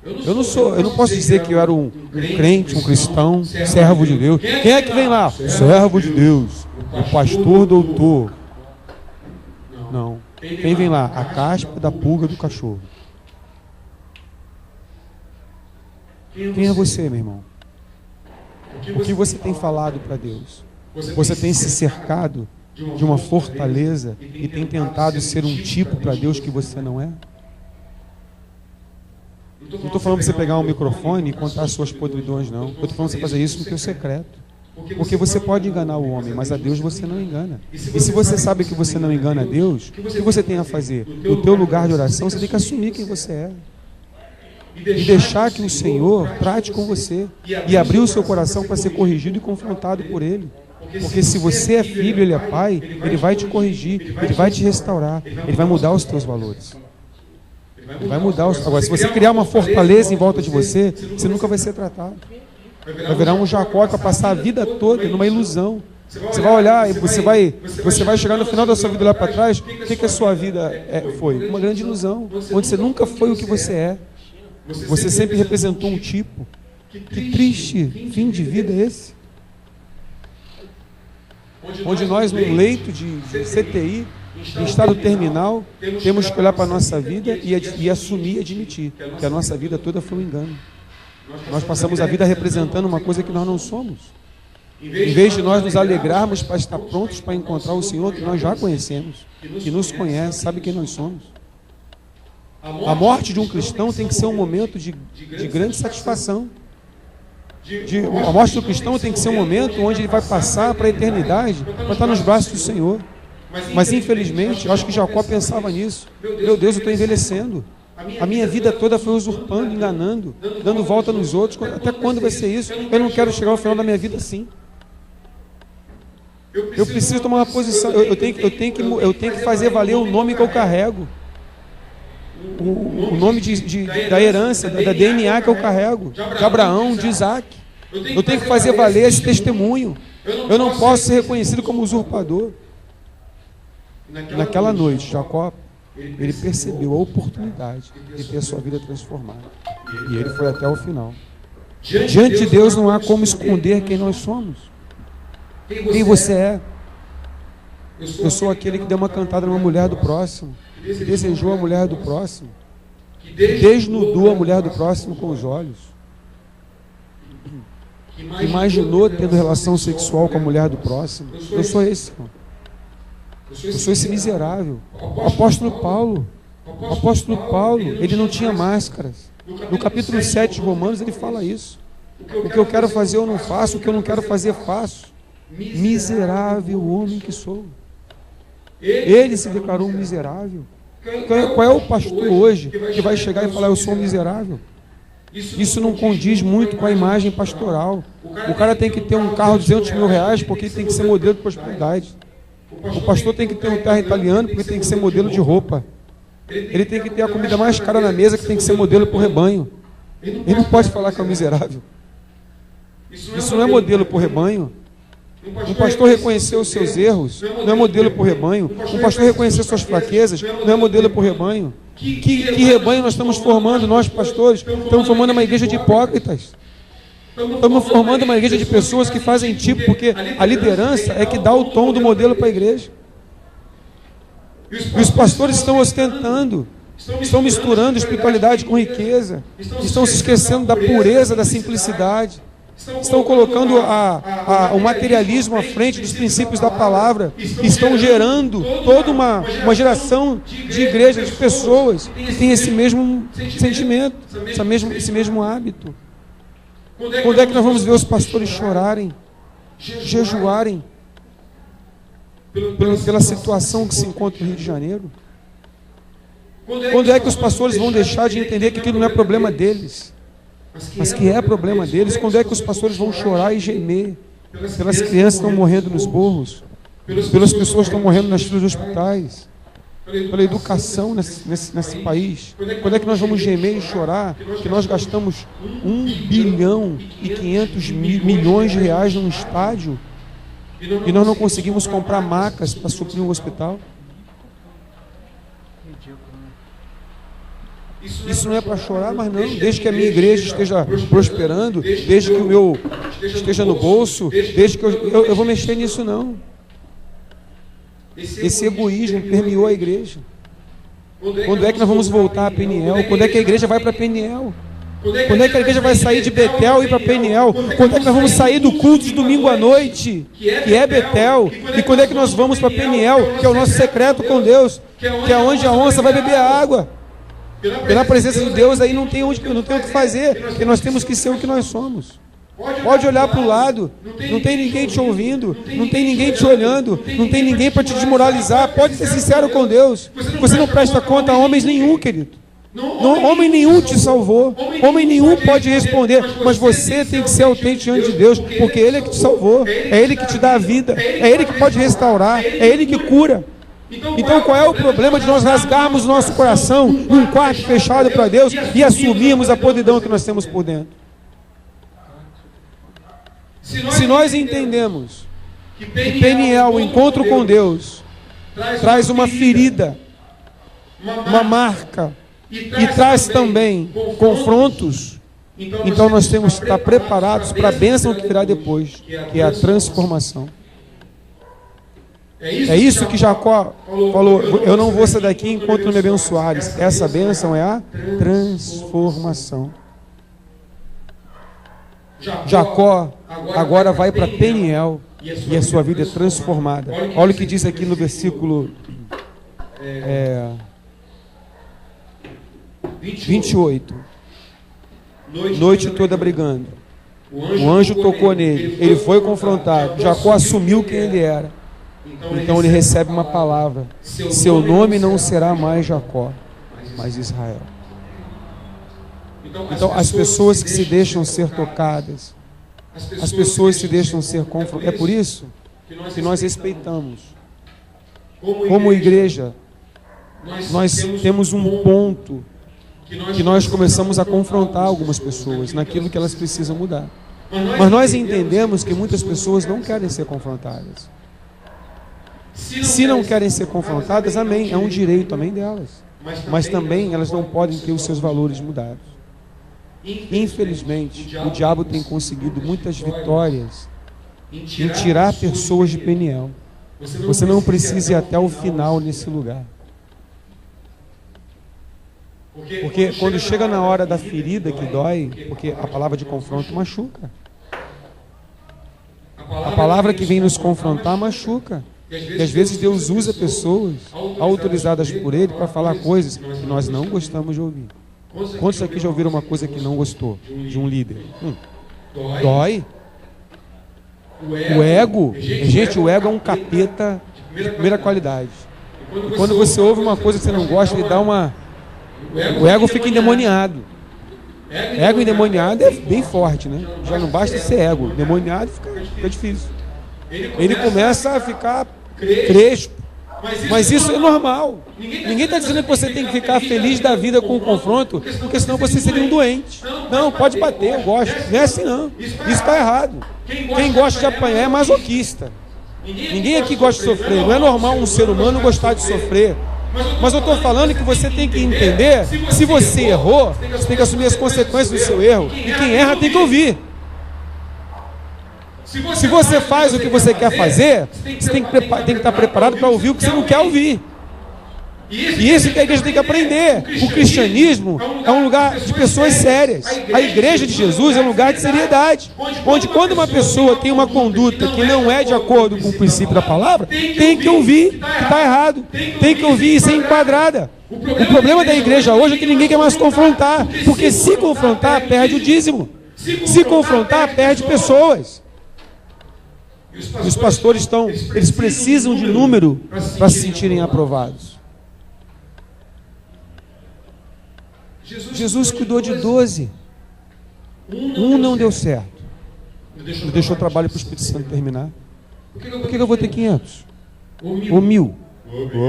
[SPEAKER 1] Eu não posso dizer que eu era um crente, um cristão, servo de Deus. Quem é que vem lá? Servo de Deus, o pastor doutor. Não. Quem vem lá? A caspa da pulga do cachorro. Quem é você, meu irmão? O que você tem falado para Deus? Você tem se cercado de uma fortaleza e tem tentado ser um tipo para Deus que você não é? Não estou falando para você pegar um microfone e contar as suas podridões, não. Eu estou falando para você fazer isso no teu secreto. Porque você pode enganar o homem, mas a Deus você não engana. E se você sabe que você não engana a Deus, o que você tem a fazer? No teu lugar de oração, você tem que assumir quem você é. E deixar que o Senhor trate com você. E abrir o seu coração para ser corrigido e confrontado por Ele. Porque se você é filho, ele é pai, ele vai te corrigir, ele vai te restaurar, ele vai mudar os teus valores. Ele vai mudar os... Agora, se você criar uma fortaleza em volta de você, você nunca vai ser tratado. Vai virar um Jacó que vai passar a vida toda numa ilusão. Você vai olhar e você vai chegar no final da sua vida lá para trás, o que a sua vida foi? Uma grande ilusão, onde você nunca foi o que você é. Você sempre representou um tipo. Que triste fim de vida é esse? Onde nós, num leito de CTI, em estado terminal, temos que olhar para a nossa vida e assumir e admitir que a nossa vida toda foi um engano. Nós passamos a vida representando uma coisa que nós não somos. Em vez de nós nos alegrarmos para estar prontos para encontrar o Senhor que nós já conhecemos, que nos conhece, sabe quem nós somos. A morte de um cristão tem que ser um momento de grande satisfação. A morte do cristão tem que ser um momento onde ele vai passar para a eternidade, para estar nos braços do Senhor. Mas infelizmente, eu acho que Jacó pensava nisso. Meu Deus, eu estou envelhecendo. A minha vida toda foi usurpando, enganando, dando volta nos outros. Até quando vai ser isso? Eu não quero chegar ao final da minha vida assim. Eu preciso tomar uma posição. Eu tenho que fazer valer o nome que eu carrego. O nome da herança, da DNA que eu carrego. De Abraão, de Isaac. Eu tenho que fazer valer esse testemunho. Eu não posso ser reconhecido como usurpador. Naquela noite, Jacó, ele percebeu a oportunidade de ter a sua vida transformada. E ele foi até o final. Diante de Deus não há como esconder quem nós somos. Quem você é? Eu sou aquele que deu uma cantada numa mulher do próximo, que desejou a mulher do próximo, que desnudou a mulher do próximo com os olhos, que imaginou tendo relação sexual com a mulher do próximo. Eu sou esse, irmão. Eu sou esse miserável. O apóstolo Paulo, ele não tinha máscaras. No capítulo 7 de Romanos ele fala isso. O que eu quero fazer eu não faço, o que eu não quero fazer faço. Miserável homem que sou. Ele se declarou um miserável. Qual é o pastor hoje que vai chegar e falar eu sou um miserável? Isso não condiz muito com a imagem pastoral. O cara tem que ter um carro de 200 mil reais porque ele tem que ser modelo de prosperidade. O pastor tem que ter um terno italiano porque tem que ser modelo de roupa. Ele tem que ter a comida mais cara na mesa que tem que ser modelo para o rebanho. Ele não pode falar que é um miserável. Isso não é modelo para o rebanho. Um pastor reconhecer os seus erros não é modelo para o rebanho. Um pastor reconhecer suas fraquezas não é modelo para o rebanho. Que rebanho nós estamos formando, nós pastores? Estamos formando uma igreja de hipócritas. Estamos formando uma igreja de pessoas que fazem tipo, porque a liderança é que dá o tom do modelo para a igreja. E os pastores estão ostentando, estão misturando espiritualidade com riqueza, estão se esquecendo da pureza, da simplicidade, estão colocando o materialismo à frente dos princípios da palavra, estão gerando toda uma geração de igrejas, de pessoas que têm esse mesmo sentimento, esse mesmo hábito. Quando é que nós vamos ver os pastores chorarem, jejuarem pela situação que se encontra no Rio de Janeiro? Quando é que os pastores vão deixar de entender que aquilo não é problema deles, mas que é problema deles? Quando é que os pastores vão chorar e gemer pelas crianças que estão morrendo nos morros, pelas pessoas que estão morrendo nas filas de hospitais, pela educação nesse país? Quando é que nós vamos gemer e chorar que nós gastamos 1 bilhão e 500 milhões de reais num estádio e nós não conseguimos comprar macas para suprir um hospital? Isso não é para chorar, mas não. Desde que a minha igreja esteja prosperando, desde que o meu esteja no bolso, desde que eu vou mexer nisso não. Esse egoísmo permeou a igreja. Quando é que nós vamos voltar a Peniel? Quando é que a igreja vai para Peniel? Quando é que a igreja vai sair de Betel e ir para Peniel? Quando é que nós vamos sair do culto de domingo à noite, que é Betel? E quando é que nós vamos para Peniel, que é o nosso secreto com Deus, que é onde a onça vai beber a água? Pela presença de Deus aí não tem o que fazer, porque nós temos que ser o que nós somos. Pode olhar para o lado, não tem ninguém te ouvindo, não tem ninguém te olhando, não tem ninguém para te desmoralizar. Pode ser sincero com Deus. Você não presta conta a homens nenhum, querido. Homem nenhum te salvou. Homem nenhum pode responder. Mas você tem que ser autêntico diante de Deus, porque Ele é que te salvou. É Ele que te dá a vida. É Ele que pode restaurar. É Ele que cura. Então qual é o problema de nós rasgarmos o nosso coração num quarto fechado para Deus e assumirmos a podridão que nós temos por dentro? Se nós entendemos que Peniel, o encontro com Deus, traz uma ferida, uma marca, e traz também confrontos, então nós temos que estar preparados para a bênção que virá depois, que é a transformação. É isso que Jacó falou: eu não vou sair daqui enquanto não me abençoares. Essa bênção é a transformação. Jacó agora vai para Peniel e a sua vida é transformada. Olha o que diz aqui no versículo 28. Noite toda brigando. O anjo tocou nele. Ele foi confrontado. Jacó assumiu quem ele era. Então ele recebe uma palavra: seu nome não será mais Jacó, mas Israel. Então as pessoas que se deixam ser tocadas, as pessoas se deixam ser confrontadas. É por isso que nós respeitamos. Como igreja, nós temos um ponto que nós começamos a confrontar algumas pessoas naquilo que elas precisam mudar. Mas nós entendemos que muitas pessoas não querem ser confrontadas. Se não querem ser confrontadas, amém, é um direito, amém, delas. Mas também elas não podem ter os seus valores mudados. Infelizmente, o diabo tem conseguido muitas vitórias em tirar pessoas de Peniel. Você não precisa ir até o final nesse lugar. Porque quando chega na hora da ferida que dói, porque a palavra de confronto machuca. A palavra que vem nos confrontar machuca. E às vezes Deus usa pessoas autorizadas por Ele para falar coisas que nós não gostamos de ouvir. Quantos aqui já ouviram uma coisa que não gostou de um líder? Dói. O ego, gente, o ego é um capeta de primeira qualidade. E quando você ouve uma coisa que você não gosta, ele dá uma... O ego fica endemoniado. Ego endemoniado é bem forte, né? Já não basta ser ego. Endemoniado fica difícil. Ele começa a ficar crespo. Mas isso é normal. Ninguém está dizendo que você tem que ficar feliz da vida com o confronto, porque senão você seria um doente. Não, pode bater, eu gosto. Não é assim não. Isso está errado. Quem gosta de apanhar é masoquista. Ninguém aqui gosta de sofrer. Não é normal um ser humano gostar de sofrer. Mas eu estou falando que você tem que entender, se você errou, você tem que assumir as consequências do seu erro. E quem erra tem que ouvir. Se você faz o que você quer fazer, você tem que estar preparado para ouvir o que você não quer ouvir. E isso que a igreja tem que aprender. O cristianismo é um lugar de pessoas sérias. A igreja de Jesus é um lugar de seriedade. Onde quando uma pessoa tem uma conduta que não é de acordo com o princípio da palavra, tem que ouvir que está errado. Tem que ouvir e ser enquadrada. O problema da igreja hoje é que ninguém quer mais confrontar. Porque se confrontar, perde o dízimo. Se confrontar, perde pessoas. E os pastores eles precisam de número para se sentirem aprovados. Jesus cuidou de 12. Um não deu certo. Ele deixou o trabalho para o Espírito Santo terminar. Por que eu vou ter 500? Ou 1000?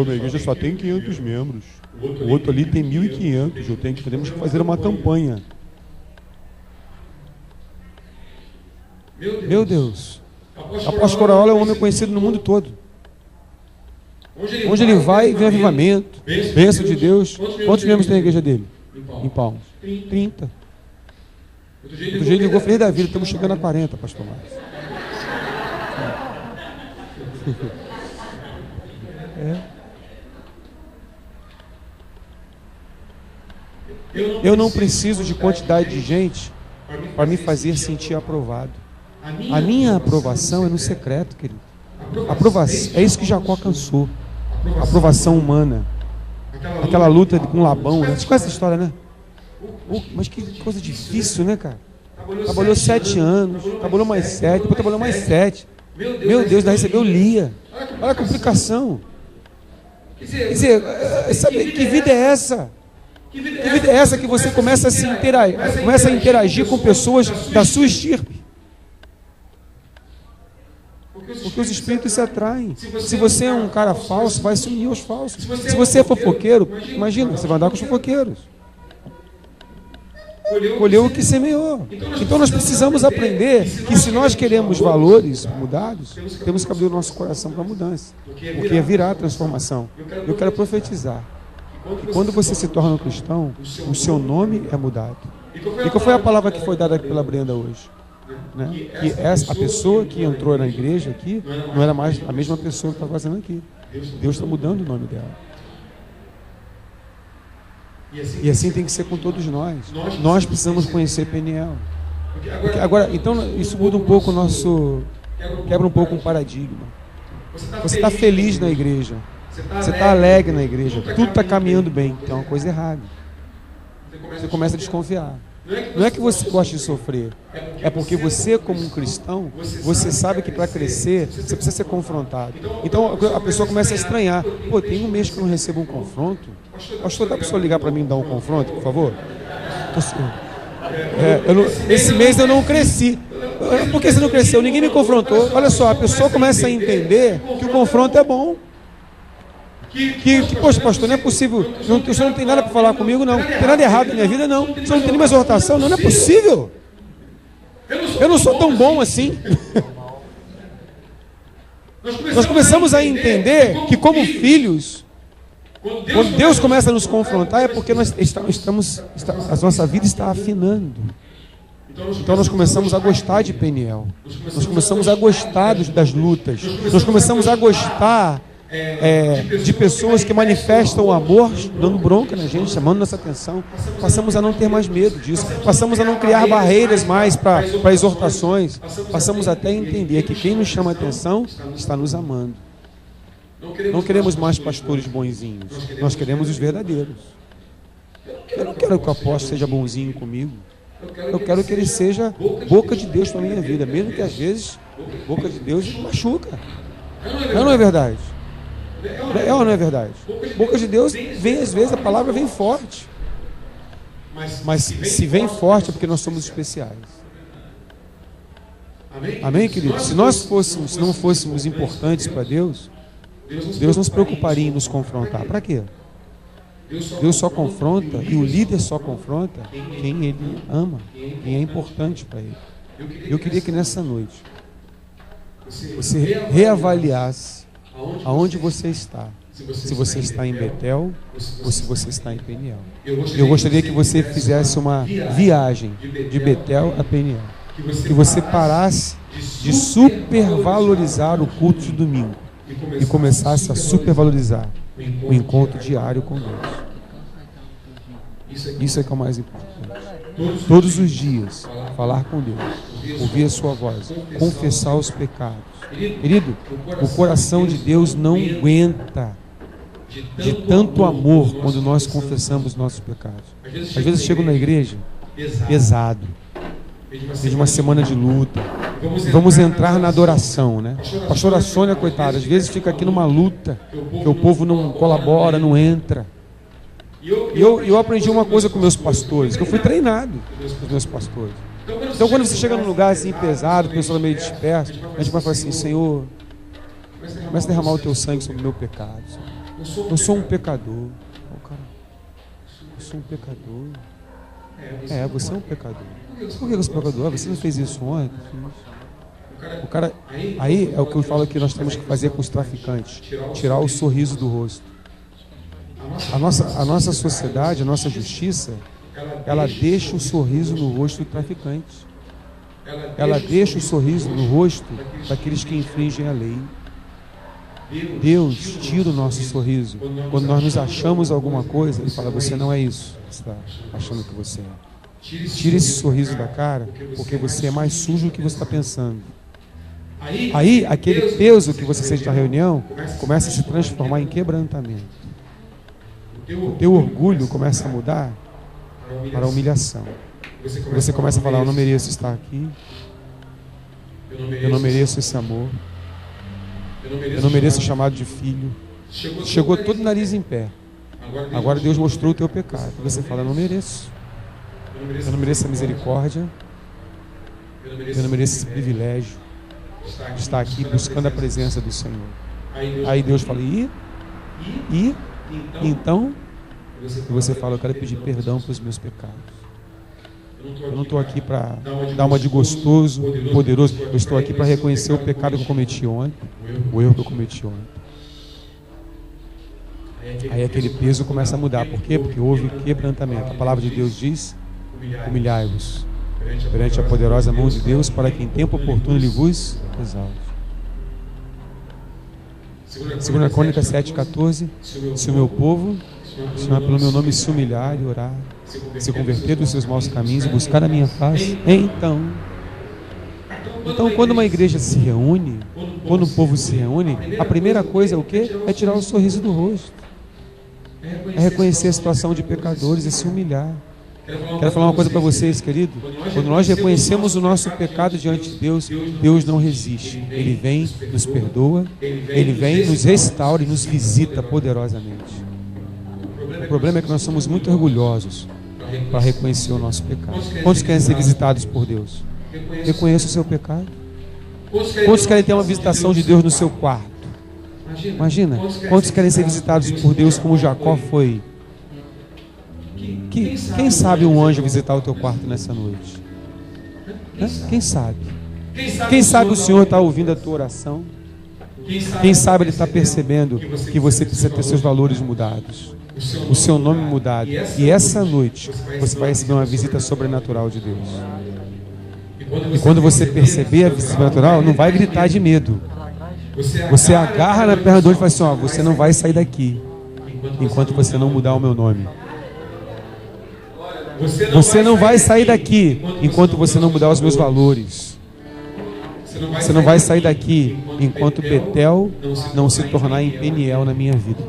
[SPEAKER 1] A igreja só tem 500 membros. O outro ali tem 1.500. Podemos fazer uma campanha. Meu Deus. Apóstolo Coraola é um homem conhecido no mundo todo. Onde ele vai, vem avivamento, bênção de Deus. Quantos membros tem a igreja dele? Em Palmas? 30. Outro dia ele ligou, feliz da vida, estamos chegando a 40, pastor Márcio. Eu não preciso de quantidade de gente para me fazer sentir aprovado. A minha aprovação é no secreto, querido. Aprovação, é isso que Jacó cansou. Aprovação humana. Aquela luta com Labão, né? Você conhece essa história, né? Mas que coisa difícil, né, cara? Trabalhou 7 anos, trabalhou mais 7, depois trabalhou mais 7. Meu Deus, ainda recebeu Lia. Olha a complicação. Quer dizer, sabe que vida é essa? Que vida é essa que você começa a interagir com pessoas da sua estirpe? Porque os espíritos se atraem. Se você é um cara falso, vai se unir aos falsos. Se você é fofoqueiro, imagina, você vai andar com os fofoqueiros. Colheu o que semeou. Então nós precisamos aprender que se nós queremos valores mudados, temos que abrir o nosso coração para a mudança. Porque virá a transformação. Eu quero profetizar que quando você se torna um cristão, o seu nome é mudado. E qual foi a palavra que foi dada pela Brenda hoje? Né? Que a pessoa que entrou na igreja aqui não era mais a mesma pessoa que está fazendo aqui. Deus está mudando o nome dela. E assim tem que ser com todos nós. Nós precisamos conhecer Peniel. Porque agora, então, isso muda um pouco o nosso... Quebra um pouco um paradigma. Você está feliz na igreja. Você está alegre na igreja. Tudo está caminhando bem. Tem uma coisa errada. Você começa a desconfiar. Não é que você gosta de sofrer. É porque você, como um cristão, você sabe que para crescer, você precisa ser confrontado. Então, a pessoa começa a estranhar. Pô, tem um mês que eu não recebo um confronto. Pastor, dá para o senhor ligar para mim e dar um confronto, por favor? Esse mês eu não cresci. Por que você não cresceu? Ninguém me confrontou. Olha só, a pessoa começa a entender que o confronto é bom. Poxa, pastor, não é possível. O senhor não tem nada para falar comigo, não. Não tem nada errado na minha vida, não. O senhor não tem nenhuma exortação, não é possível. Eu não sou tão bom assim. Nós começamos a entender que, como filhos, quando Deus começa a nos confrontar, é porque a nossa vida está afinando. Então nós começamos a gostar de Peniel. Nós começamos a gostar das lutas. Nós começamos a gostar de pessoas que manifestam o amor, dando bronca na gente, chamando nossa atenção. Passamos a não ter mais medo disso. Passamos a não criar barreiras mais para exortações. Passamos até a entender que quem nos chama a atenção está nos amando. Não queremos mais pastores bonzinhos. Nós queremos os verdadeiros. Eu não quero que o apóstolo seja bonzinho comigo. Eu quero que ele seja boca de Deus para a minha vida, mesmo que às vezes boca de Deus machuca. Não é verdade? É ou não é verdade? Boca de Deus vem, às vezes a palavra vem forte. Mas se vem forte é porque nós somos especiais. Amém, querido? Se não fôssemos importantes para Deus, Deus não se preocuparia em nos confrontar. Para quê? Deus só confronta, e o líder só confronta quem ele ama, quem é importante para ele. Eu queria que nessa noite você reavaliasse aonde você está. Se você está em Betel ou se você está em Peniel. Eu gostaria que você fizesse uma viagem de Betel a Peniel. Que você parasse de supervalorizar o culto de domingo e começasse a supervalorizar o encontro diário com Deus. Isso é que é o mais importante. Todos os dias, falar com Deus, ouvir a sua voz, confessar os pecados. Querido, o coração de Deus não aguenta de tanto amor quando nós confessamos nossos pecados. Às vezes eu chego na igreja pesado, de uma semana de luta. Vamos entrar na adoração, né? A pastora Sônia, coitada, às vezes fica aqui numa luta, que o povo não colabora, não entra. E eu aprendi uma coisa com meus pastores, que eu fui treinado com os meus pastores. Então quando você chega num lugar assim pesado, pessoa meio dispersa, a gente vai falar assim: Senhor, começa a derramar o teu sangue sobre o meu pecado. Eu sou um pecador. Eu sou um pecador. Você é um pecador. Por que você é um pecador? Você não fez isso ontem? O cara, aí é o que eu falo que nós temos que fazer com os traficantes: tirar o sorriso do rosto. A nossa sociedade, a nossa justiça, ela deixa o sorriso no rosto do traficante. Ela deixa o sorriso no rosto daqueles que infringem a lei. Deus tira o nosso sorriso. Quando nós nos achamos alguma coisa, Ele fala: você não é isso que você está achando que você é. Tira esse sorriso da cara, porque você é mais sujo do que você está pensando. Aí, aquele peso que você sente na reunião começa a se transformar em quebrantamento. O teu orgulho começa a mudar para a humilhação. Você começa a falar: eu não mereço estar aqui. Eu não mereço esse amor. Eu não mereço o chamado de filho. Chegou todo o nariz em pé. Agora Deus mostrou o teu pecado. Você fala, eu não mereço. Eu não mereço a misericórdia. Eu não mereço esse privilégio de estar aqui buscando a presença do Senhor. Aí Deus fala, então, você fala, eu quero pedir perdão pelos meus pecados. Eu não estou aqui para dar uma de gostoso, poderoso. Eu estou aqui para reconhecer o pecado que eu cometi ontem, o erro que eu cometi ontem. Aí aquele peso começa a mudar. Por quê? Porque houve quebrantamento. A palavra de Deus diz, humilhai-vos perante a poderosa mão de Deus, para que em tempo oportuno Ele vos exalte. 2 Crônicas 7,14. Se o meu povo, se não é pelo meu nome, se humilhar e orar, se converter dos seus maus caminhos e buscar a minha face, então, quando uma igreja se reúne, quando um povo se reúne, a primeira coisa é o quê? É tirar o sorriso do rosto, é reconhecer a situação de pecadores e se humilhar. Quero falar uma coisa para vocês, querido. Quando nós reconhecemos o nosso pecado diante de Deus, Deus não resiste. Ele vem, nos perdoa, Ele vem, nos restaura e nos visita poderosamente. O problema é que nós somos muito orgulhosos para reconhecer o nosso pecado. Quantos querem ser visitados por Deus? Reconheça o seu pecado. Quantos querem ter uma visitação de Deus no seu quarto? Imagina, quantos querem ser visitados por Deus como Jacó foi? Quem sabe um anjo visitar o teu quarto nessa noite? Quem sabe? Quem sabe o Senhor está ouvindo a tua oração? Quem sabe Ele está percebendo que você precisa ter seus valores mudados, o seu nome mudado. E essa noite você vai receber uma visita sobrenatural de Deus. E quando você perceber a visita sobrenatural, não vai gritar de medo. Você agarra na perna do outro e fala assim, você não vai sair daqui enquanto você não mudar o meu nome. Você não vai sair daqui enquanto você não mudar os meus valores. Você não vai sair daqui enquanto Betel não se tornar em Peniel na minha vida.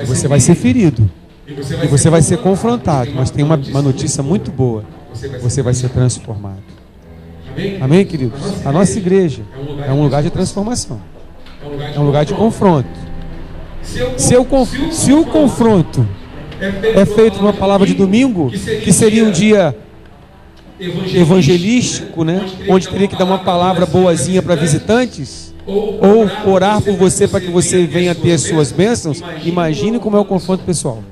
[SPEAKER 1] Você vai ser ferido. E você vai ser confrontado. Mas tem uma notícia muito boa. Você vai ser transformado. Amém, queridos? A nossa igreja é um lugar de transformação. É um lugar de confronto. Se o confronto é feito numa palavra de domingo, que seria um dia evangelístico, né? Onde teria que dar uma palavra boazinha para visitantes, ou orar por você para que você venha ter as suas bênçãos. Imagine como é o confronto pessoal.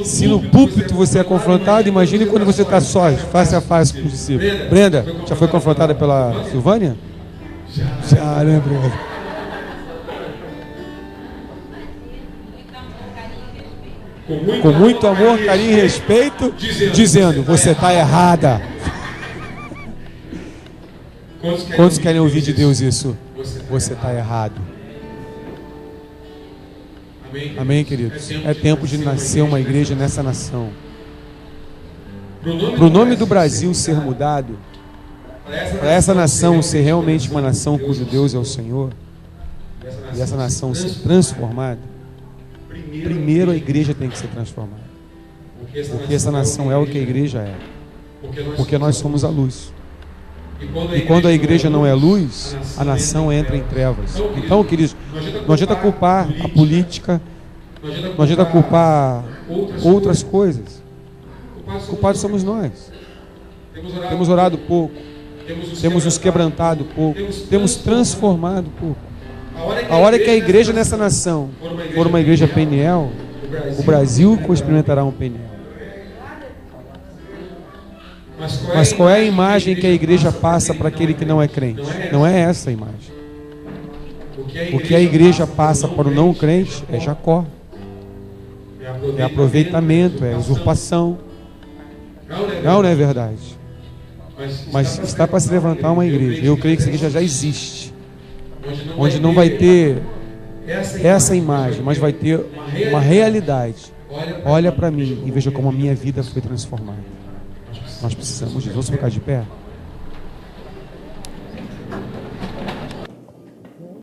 [SPEAKER 1] Se no púlpito você é confrontado, imagine quando você está só, face a face com os discípulos. Brenda, já foi confrontada pela Silvânia? Já, né, Brenda? Com muito amor, carinho e respeito, dizendo, você está errada. Quantos querem ouvir de Deus isso? Você está errado. Amém, queridos? É tempo de nascer uma igreja nessa nação. Para o nome do Brasil ser mudado, para essa nação ser realmente uma nação cujo Deus é o Senhor, e essa nação ser transformada, primeiro a igreja tem que ser transformada. Porque essa nação é o que a igreja é. Porque nós somos a luz. E quando a igreja não é luz, a nação entra em trevas. Então, queridos, não adianta culpar a política, não adianta culpar outras coisas. Culpados somos nós. Temos orado pouco, temos nos quebrantado pouco, temos transformado pouco. A hora que a igreja nessa nação for uma igreja Peniel, o Brasil experimentará um Peniel. Mas qual é a imagem que a igreja passa para aquele que não é crente? Não é essa a imagem. O que a igreja passa para o não crente é Jacó. É aproveitamento, é usurpação. Não é verdade. Mas está para se levantar uma igreja. Eu creio que essa igreja já existe. Onde não vai ter essa imagem, mas vai ter uma realidade. Olha para mim e veja como a minha vida foi transformada. Nós precisamos disso. Vamos ficar de pé?